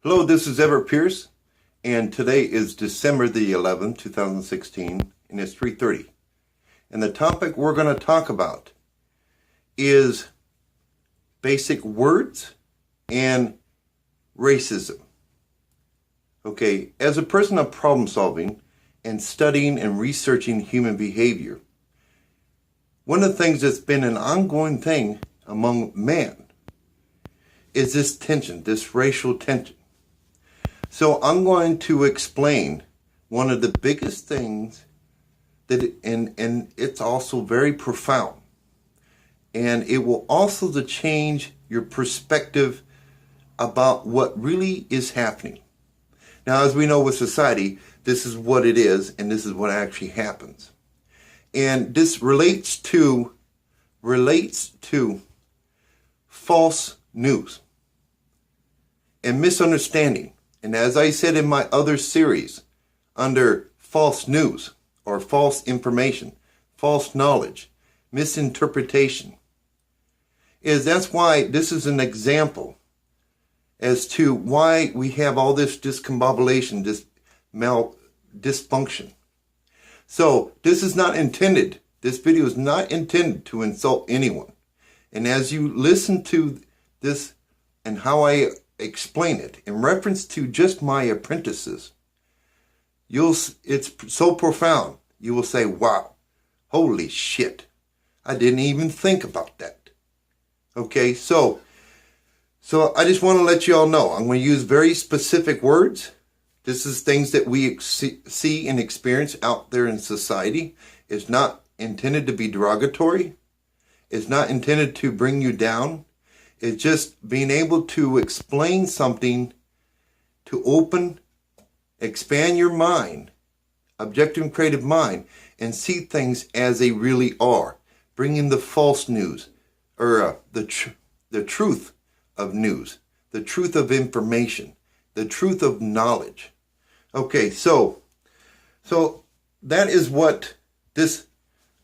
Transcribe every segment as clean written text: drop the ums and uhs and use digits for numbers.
Hello, this is EvereTT Pierce, and today is December the 11th, 2016, and it's 3:30. And the topic we're going to talk about is basic words and racism. Okay, as a person of problem solving and studying and researching human behavior, one of the things that's been an ongoing thing among man is this tension, this racial tension. So I'm going to explain one of the biggest things that, and it's also very profound. And it will also change your perspective about what really is happening. Now, as we know with society, this is what it is, and this is what actually happens. And this relates to false news and misunderstanding. And as I said in my other series, under false news or false information, false knowledge, misinterpretation, that's why this is an example as to why we have all this discombobulation, this dysfunction. So this is not intended, this video is not intended to insult anyone. And as you listen to this and how I explain it in reference to just my apprentices, it's so profound. You will say, wow, holy shit, I didn't even think about that. Okay, so I just want to let you all know, I'm going to use very specific words. This is things that we see and experience out there in society. It's not intended to be derogatory. It's not intended to bring you down. It's just being able to explain something to expand your mind, objective and creative mind, and see things as they really are. Bringing the false news, or the truth of news, the truth of information, the truth of knowledge. Okay, so that is what this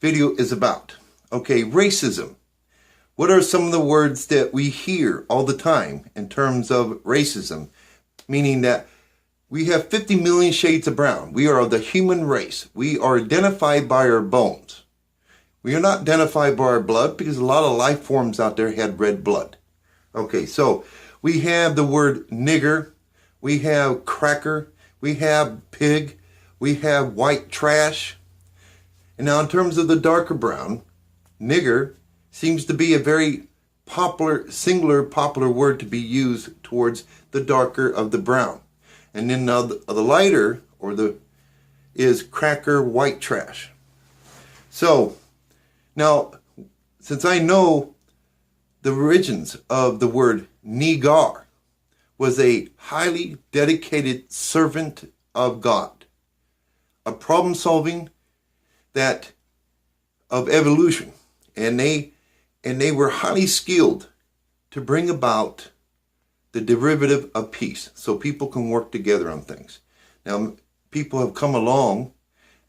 video is about. Okay, racism. What are some of the words that we hear all the time in terms of racism? Meaning that we have 50 million shades of brown. We are the human race. We are identified by our bones. We are not identified by our blood because a lot of life forms out there had red blood. Okay, so we have the word nigger, we have cracker, we have pig, we have white trash. And now in terms of the darker brown, nigger seems to be a very singular popular word to be used towards the darker of the brown. And then now the lighter, is cracker, white trash. So, now, since I know the origins of the word Nigar was a highly dedicated servant of God, a problem solving of evolution, and they were highly skilled to bring about the derivative of peace so people can work together on things. Now, people have come along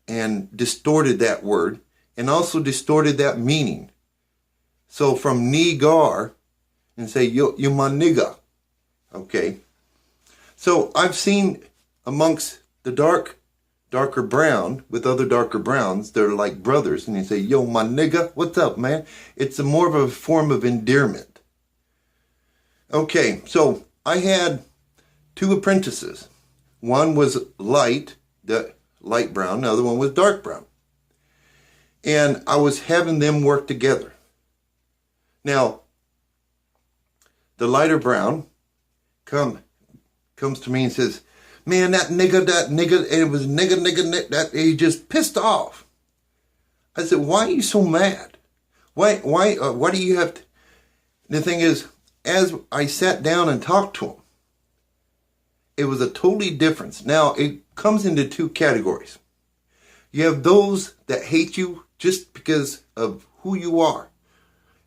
and distorted that word and also distorted that meaning. So from Nigar, and say, you my nigga. Okay. So I've seen amongst the darker brown with other darker browns, they're like brothers, and they say, yo, my nigga, what's up, man? It's more of a form of endearment. Okay, so I had two apprentices. One was light brown, the other one was dark brown. And I was having them work together. Now, the lighter brown comes to me and says, man, that nigga, and it was nigga, that he just pissed off. I said, why are you so mad? Why do you have to? The thing is, as I sat down and talked to him, it was a totally difference. Now, it comes into two categories. You have those that hate you just because of who you are.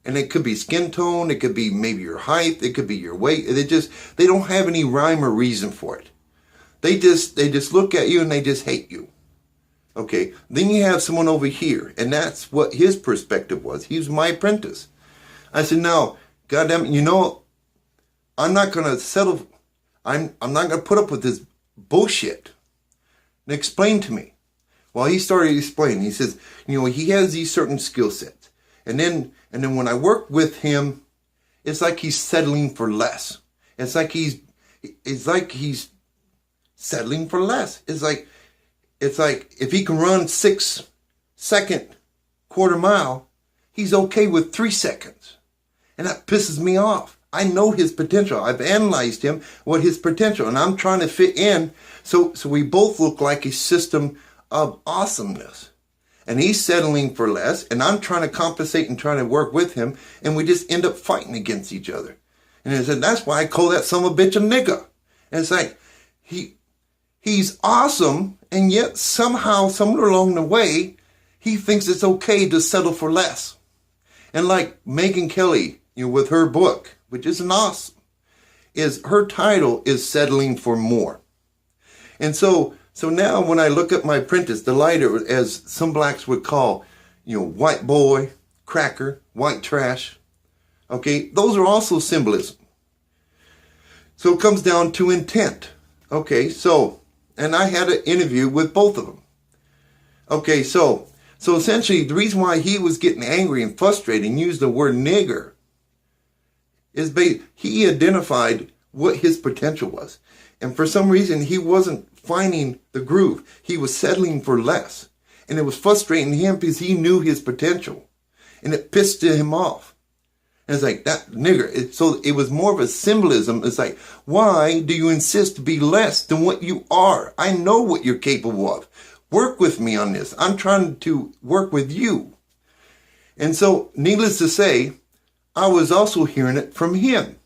And it could be skin tone, it could be maybe your height, it could be your weight. They don't have any rhyme or reason for it. They just look at you and they just hate you. Okay, then you have someone over here, and that's what his perspective was. He was my apprentice. I said, no, goddamn, I'm not going to settle. I'm not going to put up with this bullshit. And explain to me. Well, he started explaining. He says, he has these certain skill sets. And then when I work with him, it's like he's settling for less. It's like he's settling for less. It's like if he can run 6-second quarter mile, he's okay with 3 seconds. And that pisses me off. I know his potential. I've analyzed him, what his potential, and I'm trying to fit in so we both look like a system of awesomeness. And he's settling for less, and I'm trying to compensate and trying to work with him, and we just end up fighting against each other. And I said, that's why I call that son of a bitch a nigga. And it's like, he's awesome, and yet somehow, somewhere along the way, he thinks it's okay to settle for less. And like Megan Kelly, with her book, which isn't awesome, her title is Settling for More. And so now when I look at my apprentice, the lighter, as some blacks would call, white boy, cracker, white trash, okay, those are also symbolism. So it comes down to intent. Okay, and I had an interview with both of them. Okay, so essentially the reason why he was getting angry and frustrated and used the word nigger is he identified what his potential was. And for some reason, he wasn't finding the groove. He was settling for less. And it was frustrating him because he knew his potential. And it pissed him off. And it's like, that nigger. So it was more of a symbolism. It's like, why do you insist to be less than what you are? I know what you're capable of. Work with me on this. I'm trying to work with you. And so, needless to say, I was also hearing it from him.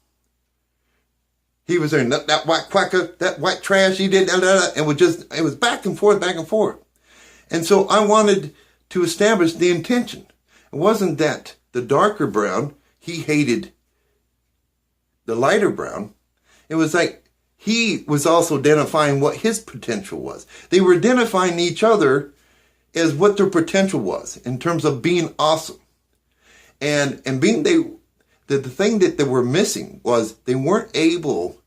He was saying, that white quacker, that white trash, he did, and it was back and forth, back and forth. And so I wanted to establish the intention. It wasn't that the darker brown, he hated the lighter brown. It was like he was also identifying what his potential was. They were identifying each other as what their potential was in terms of being awesome. And the thing that they were missing was they weren't able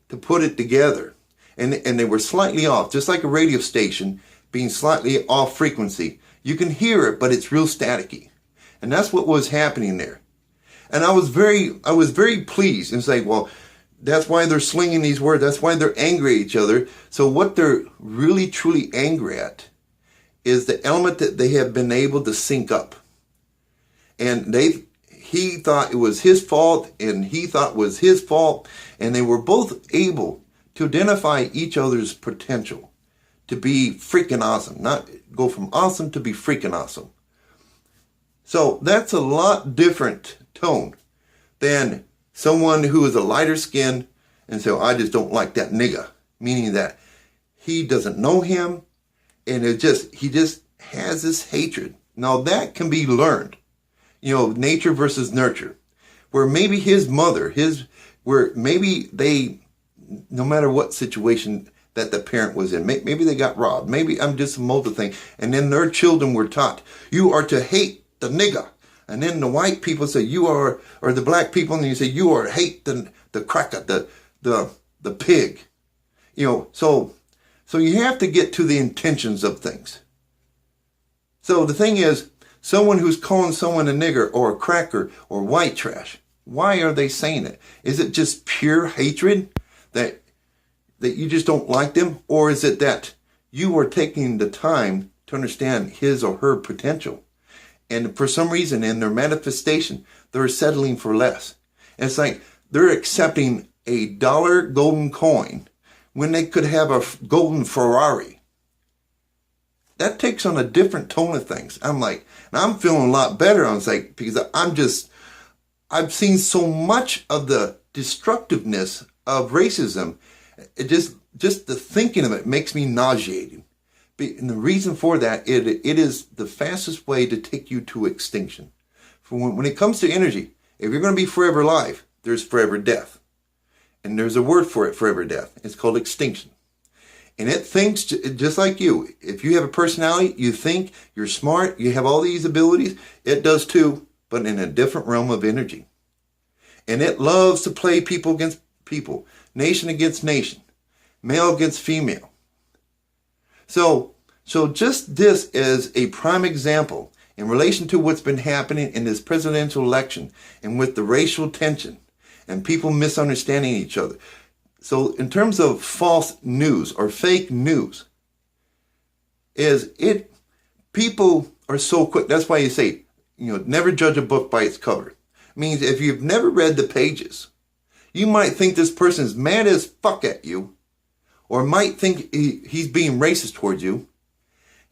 to put it together. And they were slightly off, just like a radio station being slightly off frequency. You can hear it, but it's real staticky. And that's what was happening there. And I was very pleased and say, well, that's why they're slinging these words. That's why they're angry at each other. So what they're really, truly angry at is the element that they have been able to sync up. And he thought it was his fault, and he thought it was his fault, and they were both able to identify each other's potential to be freaking awesome, not go from awesome to be freaking awesome. So that's a lot different tone than someone who is a lighter skin and say, I just don't like that nigga, meaning that he doesn't know him, and he just has this hatred. Now that can be learned. Nature versus nurture, where maybe his mother, where maybe they, no matter what situation that the parent was in, maybe they got robbed, maybe I'm just a multiple thing, and then their children were taught, you are to hate the nigger, and then the white people say you are, or the black people, and you say you are to hate the cracker, the pig, so you have to get to the intentions of things. So the thing is, someone who's calling someone a nigger or a cracker or white trash, why are they saying it? Is it just pure hatred that you just don't like them? Or is it that you are taking the time to understand his or her potential? And for some reason in their manifestation, they're settling for less. And it's like they're accepting a $1 golden coin when they could have a golden Ferrari. That takes on a different tone of things. I'm like, and I'm feeling a lot better. I was like, because I've seen so much of the destructiveness of racism. It just the thinking of it makes me nauseating. And the reason for that, it is the fastest way to take you to extinction. For when it comes to energy, if you're going to be forever alive, there's forever death. And there's a word for it, forever death. It's called extinction. And it thinks just like you. If you have a personality, you think, you're smart, you have all these abilities, it does too, but in a different realm of energy. And it loves to play people against people. nation against nation, male against female. So just this is a prime example in relation to what's been happening in this presidential election and with the racial tension and people misunderstanding each other. So in terms of false news or fake news, people are so quick. That's why you say, never judge a book by its cover. It means if you've never read the pages, you might think this person is mad as fuck at you, or might think he's being racist towards you.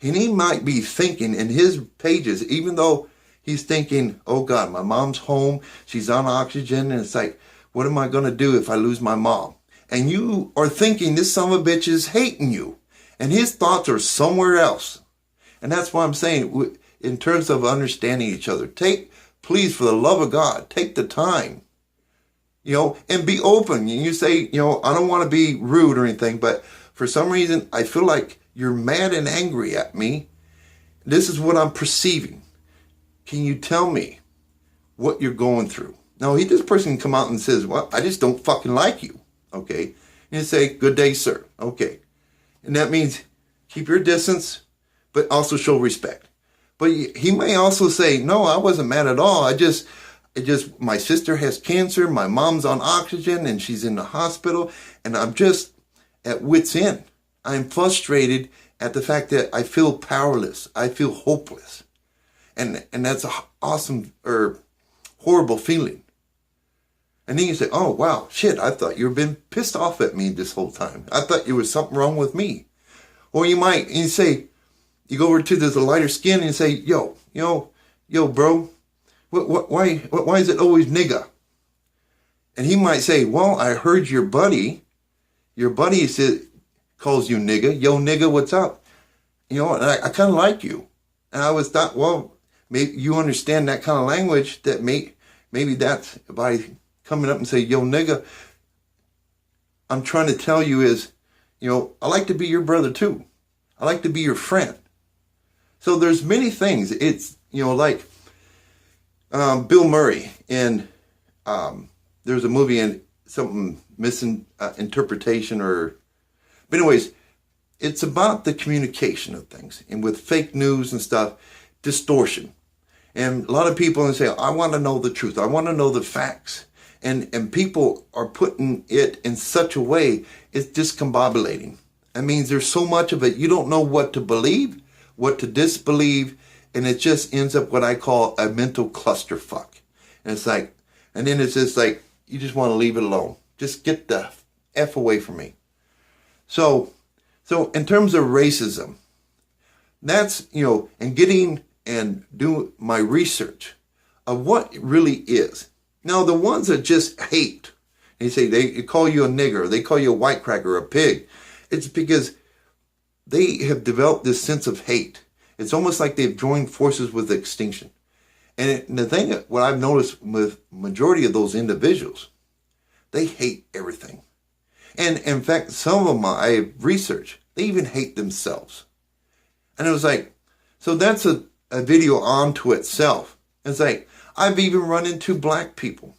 And he might be thinking in his pages, even though he's thinking, oh God, my mom's home, she's on oxygen, and it's like, what am I going to do if I lose my mom? And you are thinking this son of a bitch is hating you. And his thoughts are somewhere else. And that's why I'm saying, in terms of understanding each other, please, for the love of God, take the time, and be open. You say, I don't want to be rude or anything, but for some reason, I feel like you're mad and angry at me. This is what I'm perceiving. Can you tell me what you're going through? Now, this person can come out and says, well, I just don't fucking like you. Okay. And you say, good day, sir. Okay. And that means keep your distance, but also show respect. But he may also say, no, I wasn't mad at all. My sister has cancer. My mom's on oxygen and she's in the hospital. And I'm just at wit's end. I'm frustrated at the fact that I feel powerless. I feel hopeless. And that's an awesome or horrible feeling. And then you say, oh, wow, shit, I thought you've been pissed off at me this whole time. I thought there was something wrong with me. Or you go over to this lighter skin and say, yo, bro, why is it always nigga? And he might say, well, I heard your buddy calls you nigga. Yo, nigga, what's up? And I kind of like you. And I was thought, well, maybe you understand that kind of language, that maybe that's by coming up and say, yo, nigga, I'm trying to tell you is, I like to be your brother too. I like to be your friend. So there's many things. It's, like Bill Murray in, there's a movie in something misinterpretation but anyways, it's about the communication of things. And with fake news and stuff, distortion. And a lot of people say, I want to know the truth. I want to know the facts. And people are putting it in such a way, it's discombobulating. That means there's so much of it, you don't know what to believe, what to disbelieve, and it just ends up what I call a mental clusterfuck. And it's like, and then it's just like, you just want to leave it alone. Just get the F away from me. So in terms of racism, that's, and getting and doing my research of what it really is. Now, the ones that just hate, they say they call you a nigger, they call you a white cracker, a pig. It's because they have developed this sense of hate. It's almost like they've joined forces with extinction. And the thing, what I've noticed with majority of those individuals, they hate everything. And in fact, some of them I researched, they even hate themselves. And it was like, so that's a video onto itself. It's like, I've even run into black people.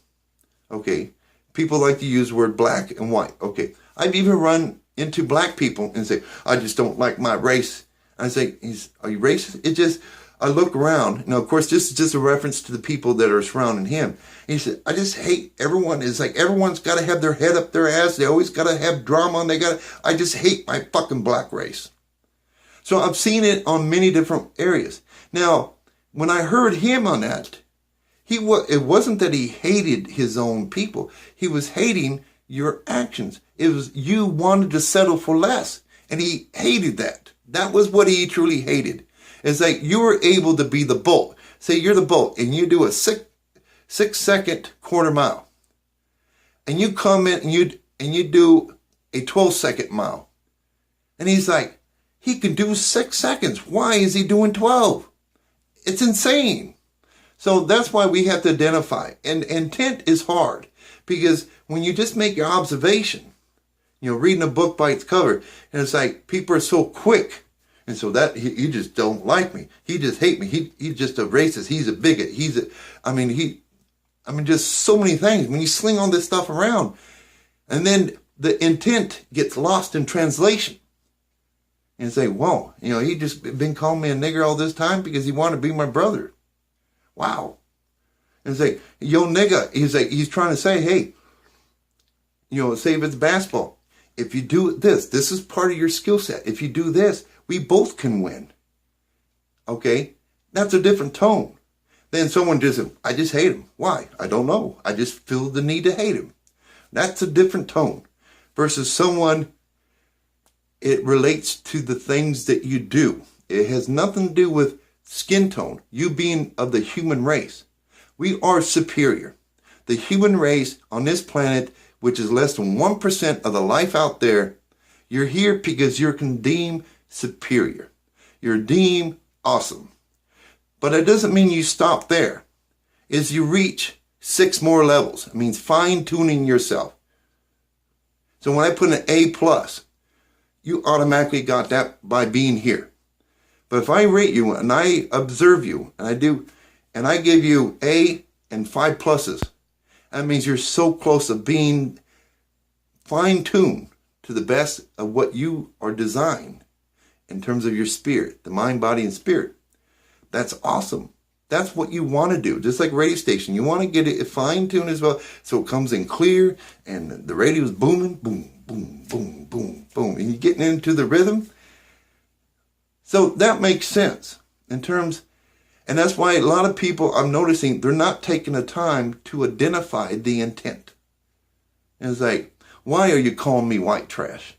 Okay. People like to use the word black and white. Okay. I've even run into black people and say, I just don't like my race. I say, are you racist? I look around. Now, of course, this is just a reference to the people that are surrounding him. And he said, I just hate everyone. It's like everyone's got to have their head up their ass. They always got to have drama. And I just hate my fucking black race. So I've seen it on many different areas. Now, when I heard him on that, it wasn't that he hated his own people. He was hating your actions. It was you wanted to settle for less. And he hated that. That was what he truly hated. It's like you were able to be the bull. Say you're the bull and you do a 6-second quarter mile. And you come in and you do a 12-second mile. And he's like, he can do 6 seconds. Why is he doing 12? It's insane. So that's why we have to identify. And intent is hard because when you just make your observation, reading a book by its cover, and it's like people are so quick. And so that he just don't like me. He just hate me. He's just a racist. He's a bigot. just so many things. When you sling all this stuff around, and then the intent gets lost in translation. And say, whoa, he just been calling me a nigger all this time because he wanted to be my brother. Wow. And say, yo, nigga, he's trying to say, hey, say if it's basketball, if you do this is part of your skill set. If you do this, we both can win. Okay? That's a different tone. Then someone I just hate him. Why? I don't know. I just feel the need to hate him. That's a different tone. Versus someone, it relates to the things that you do. It has nothing to do with skin tone. You being of the human race. We are superior. The human race on this planet, which is less than 1% of the life out there, you're here because you're deemed superior. You're deemed awesome. But it doesn't mean you stop there. As you reach 6 more levels, it means fine-tuning yourself. So when I put an A+, you automatically got that by being here. But if I rate you and I observe you and I give you A and 5 pluses, that means you're so close to being fine-tuned to the best of what you are designed in terms of your spirit, the mind, body, and spirit. That's awesome. That's what you want to do. Just like radio station, you want to get it fine-tuned as well, so it comes in clear and the radio's booming, boom, boom, boom, boom, boom, and you're getting into the rhythm. So that makes sense in terms, and that's why a lot of people, I'm noticing, they're not taking the time to identify the intent. And it's like, why are you calling me white trash?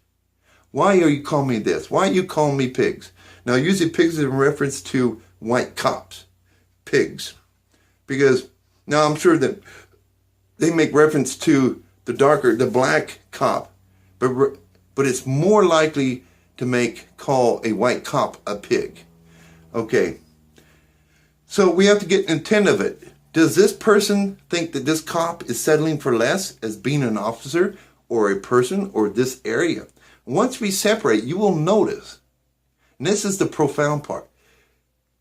Why are you calling me this? Why are you calling me pigs? Now, usually pigs is in reference to white cops, pigs. Because now I'm sure that they make reference to the black cop, but it's more likely to call a white cop a pig. Okay. So we have to get intent of it. Does this person think that this cop is settling for less as being an officer or a person or this area? Once we separate, you will notice, and this is the profound part,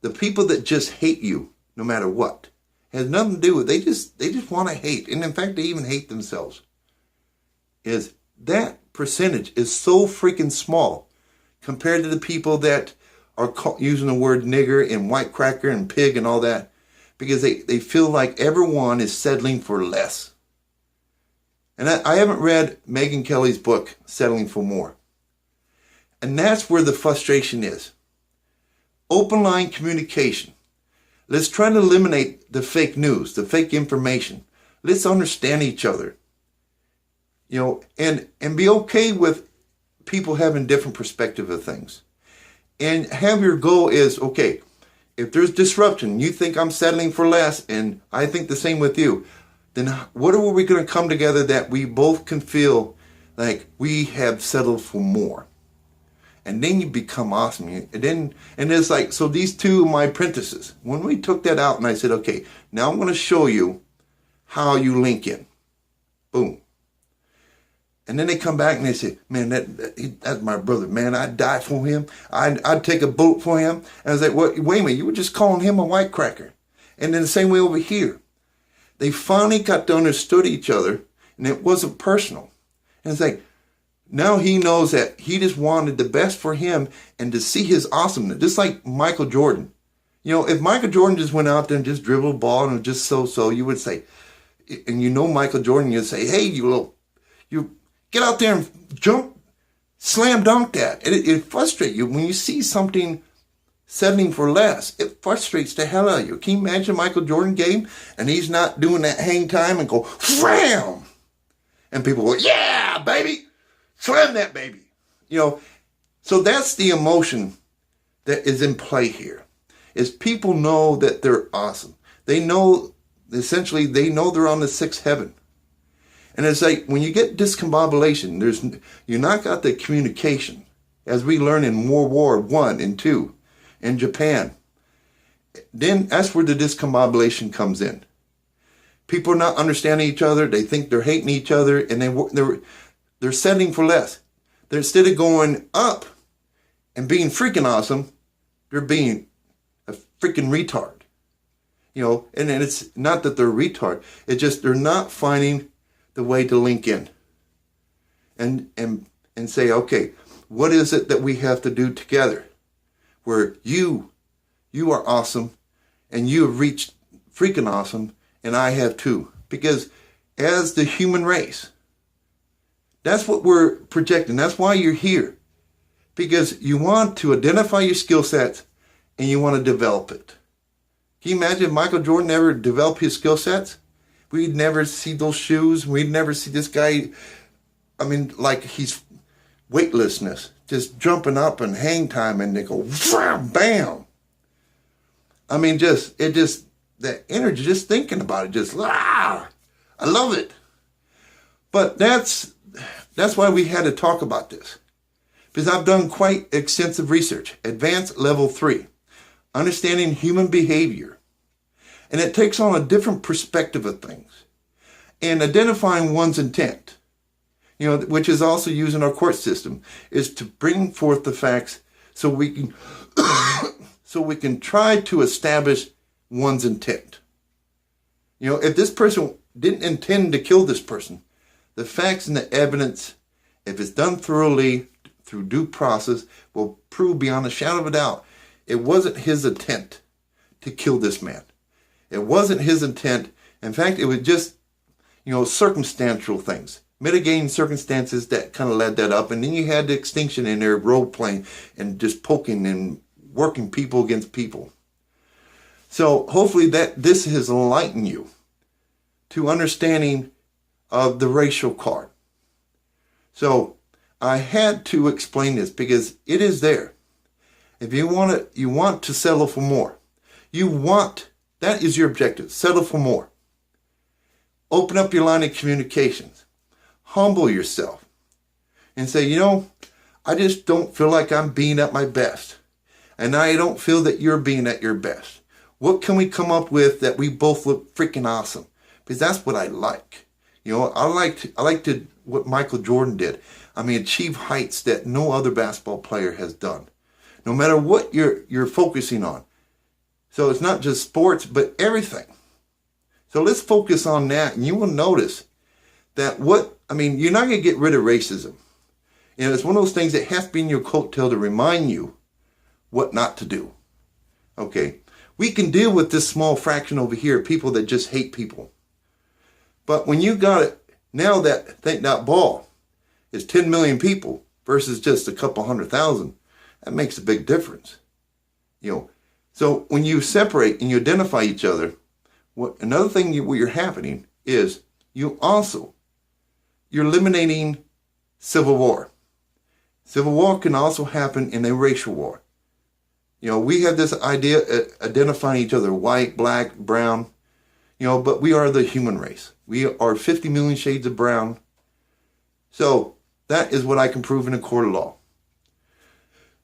the people that just hate you no matter what has nothing to do with, they just want to hate. And in fact, they even hate themselves. Is that percentage is so freaking small compared to the people that are using the word nigger and white cracker and pig and all that, because they feel like everyone is settling for less. And I haven't read Megyn Kelly's book, Settling for More. And that's where the frustration is. Open line communication. Let's try to eliminate the fake news, the fake information. Let's understand each other. And be okay with people having different perspective of things. And have your goal is, okay, if there's disruption, you think I'm settling for less, and I think the same with you, then what are we going to come together that we both can feel like we have settled for more? And then you become awesome. And it's like, so these two of my apprentices, when we took that out and I said, okay, now I'm going to show you how you link in. Boom. And then they come back and they say, man, that's my brother, man. I'd die for him. I'd take a bullet for him. And I was like, wait a minute, you were just calling him a white cracker. And then the same way over here. They finally got to understood each other, and it wasn't personal. And it's like, now he knows that he just wanted the best for him and to see his awesomeness. Just like Michael Jordan. If Michael Jordan just went out there and just dribbled a ball and just so, you would say, and Michael Jordan, you'd say, hey, you get out there and jump, slam dunk that. It frustrates you when you see something settling for less. It frustrates the hell out of you. Can you imagine a Michael Jordan game and he's not doing that hang time and go, wham! And people go, yeah, baby! Slam that baby. So that's the emotion that is in play here. Is people know that they're awesome. They know, essentially, they're on the sixth heaven. And it's like, when you get discombobulation, you knock out the communication, as we learn in World War I and II in Japan. Then that's where the discombobulation comes in. People are not understanding each other. They think they're hating each other, and they're settling for less. Instead of going up and being freaking awesome, they're being a freaking retard. And it's not that they're retard. It's just they're not finding the way to link in. and say, okay, what is it that we have to do together? Where you are awesome, and you have reached freaking awesome, and I have too. Because as the human race, that's what we're projecting. That's why you're here. Because you want to identify your skill sets and you want to develop it. Can you imagine if Michael Jordan ever developed his skill sets? We'd never see those shoes. We'd never see this guy, I mean, like he's weightlessness, just jumping up and hang time, and they go, bam. I mean, that energy, just thinking about it, I love it. But that's why we had to talk about this. Because I've done quite extensive research, advanced level 3, understanding human behavior. And it takes on a different perspective of things. And identifying one's intent, which is also used in our court system, is to bring forth the facts so we can try to establish one's intent. If this person didn't intend to kill this person, the facts and the evidence, if it's done thoroughly through due process, will prove beyond a shadow of a doubt it wasn't his intent to kill this man. It wasn't his intent. In fact, it was just, circumstantial things, mitigating circumstances that kind of led that up. And then you had the extinction in there, role playing and just poking and working people against people. So hopefully this has enlightened you to understanding of the racial card. So I had to explain this because it is there. If you want to settle for more. That is your objective, settle for more. Open up your line of communications. Humble yourself and say, I just don't feel like I'm being at my best. And I don't feel that you're being at your best. What can we come up with that we both look freaking awesome? Because that's what I like. I like what Michael Jordan did. I mean, achieve heights that no other basketball player has done. No matter what you're focusing on. So it's not just sports, but everything. So let's focus on that, and you will notice that you're not going to get rid of racism. It's one of those things that has to be in your coattail to remind you what not to do. Okay, we can deal with this small fraction over here, people that just hate people. But when you got it, now that ball is 10 million people versus just a couple 100,000, that makes a big difference. So when you separate and you identify each other, another thing you're happening is you're eliminating civil war. Civil war can also happen in a racial war. We have this idea of identifying each other, white, black, brown, but we are the human race. We are 50 million shades of brown. So that is what I can prove in a court of law.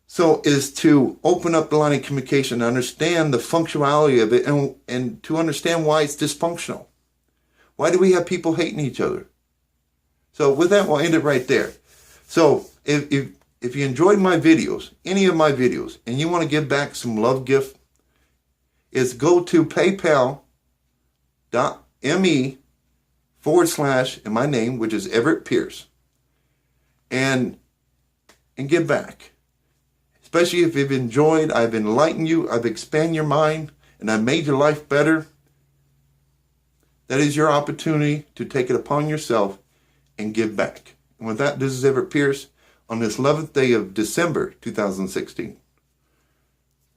So is to open up the line of communication, understand the functionality of it, and to understand why it's dysfunctional. Why do we have people hating each other? So with that, we'll end it right there. So if you enjoyed my videos, any of my videos, and you want to give back some love gift, is go to paypal.me/ and my name, which is Everett Pierce, and give back. Especially if you've enjoyed, I've enlightened you, I've expanded your mind, and I've made your life better. That is your opportunity to take it upon yourself and give back. And with that, this is Everett Pierce on this 11th day of December 2016.